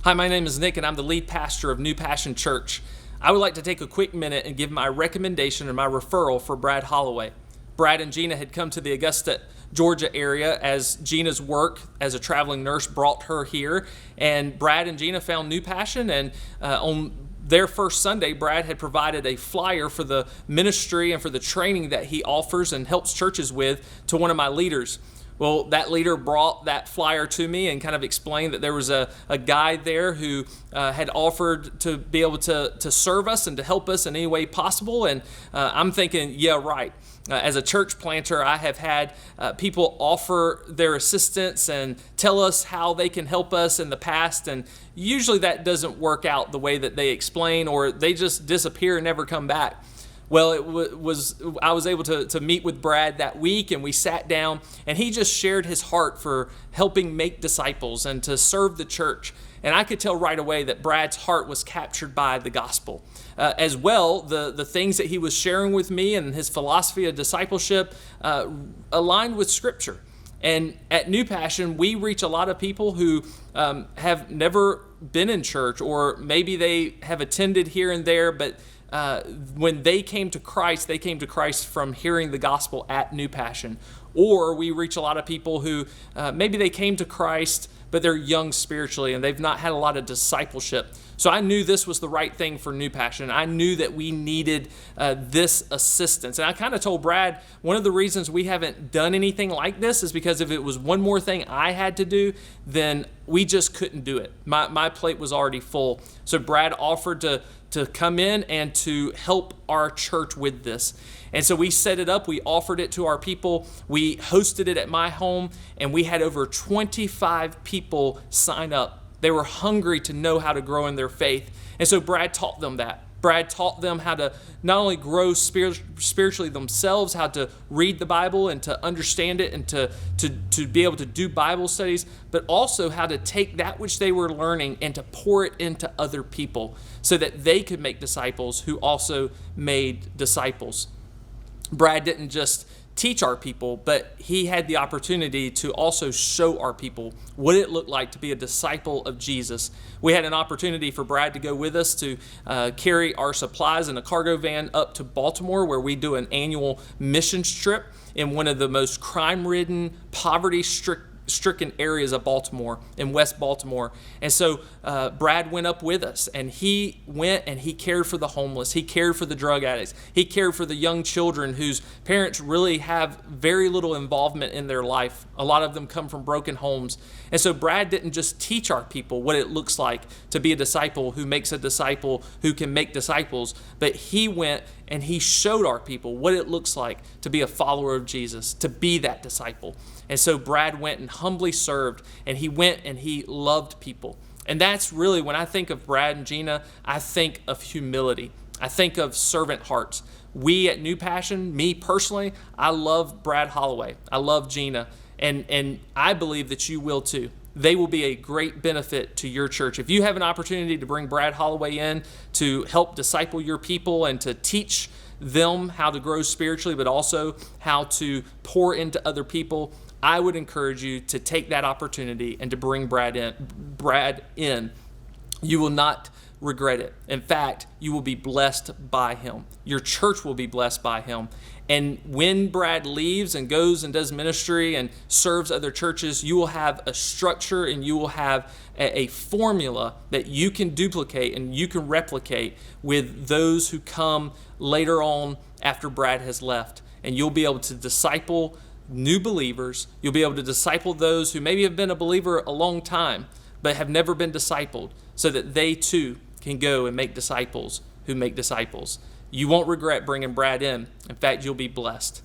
Hi, my name is Nick, and I'm the lead pastor of New Passion Church. I would like to take a quick minute and give my recommendation and my referral for Brad Holloway. Brad and Gina had come to the Augusta, Georgia area as Gina's work as a traveling nurse brought her here, and Brad and Gina found New Passion, and on their first Sunday, Brad had provided a flyer for the ministry and for the training that he offers and helps churches with to one of my leaders. Well, that leader brought that flyer to me and kind of explained that there was a guy there who had offered to be able to serve us and to help us in any way possible. And I'm thinking, yeah, right. As a church planter, I have had people offer their assistance and tell us how they can help us in the past. And usually that doesn't work out the way that they explain, or they just disappear and never come back. Well, I was able to meet with Brad that week, and we sat down, and he just shared his heart for helping make disciples and to serve the church. And I could tell right away that Brad's heart was captured by the gospel. As well, the things that he was sharing with me and his philosophy of discipleship aligned with Scripture. And at New Passion, we reach a lot of people who have never been in church, or maybe they have attended here and there, but when they came to Christ from hearing the gospel at New Passion. Or we reach a lot of people who maybe they came to Christ, but they're young spiritually and they've not had a lot of discipleship. So I knew this was the right thing for New Passion. I knew that we needed this assistance. And I kind of told Brad, one of the reasons we haven't done anything like this is because if it was one more thing I had to do, then we just couldn't do it. My plate was already full. So Brad offered to come in and to help our church with this. And so we set it up, we offered it to our people, we hosted it at my home, and we had over 25 people sign up. They were hungry to know how to grow in their faith. And so Brad taught them that. Brad taught them how to not only grow spiritually themselves, how to read the Bible and to understand it and to be able to do Bible studies, but also how to take that which they were learning and to pour it into other people so that they could make disciples who also made disciples. Brad didn't just teach our people, but he had the opportunity to also show our people what it looked like to be a disciple of Jesus. We had an opportunity for Brad to go with us to carry our supplies in a cargo van up to Baltimore, where we do an annual missions trip in one of the most crime-ridden, poverty-stricken areas of Baltimore, in West Baltimore. And so Brad went up with us, and he went and he cared for the homeless. He cared for the drug addicts. He cared for the young children whose parents really have very little involvement in their life. A lot of them come from broken homes. And so Brad didn't just teach our people what it looks like to be a disciple who makes a disciple who can make disciples, but he went and he showed our people what it looks like to be a follower of Jesus, to be that disciple. And so Brad went and humbly served, and he went and he loved people. And that's really, when I think of Brad and Gina, I think of humility. I think of servant hearts. We at New Passion, me personally, I love Brad Holloway. I love Gina. And I believe that you will too. They will be a great benefit to your church. If you have an opportunity to bring Brad Holloway in to help disciple your people and to teach them how to grow spiritually, but also how to pour into other people, I would encourage you to take that opportunity and to bring Brad in. You will not regret it. In fact, you will be blessed by him. Your church will be blessed by him. And when Brad leaves and goes and does ministry and serves other churches, you will have a structure and you will have a formula that you can duplicate and you can replicate with those who come later on after Brad has left. And you'll be able to disciple new believers. You'll be able to disciple those who maybe have been a believer a long time but have never been discipled, so that they too can go and make disciples who make disciples. You won't regret bringing Brad in. In fact, you'll be blessed.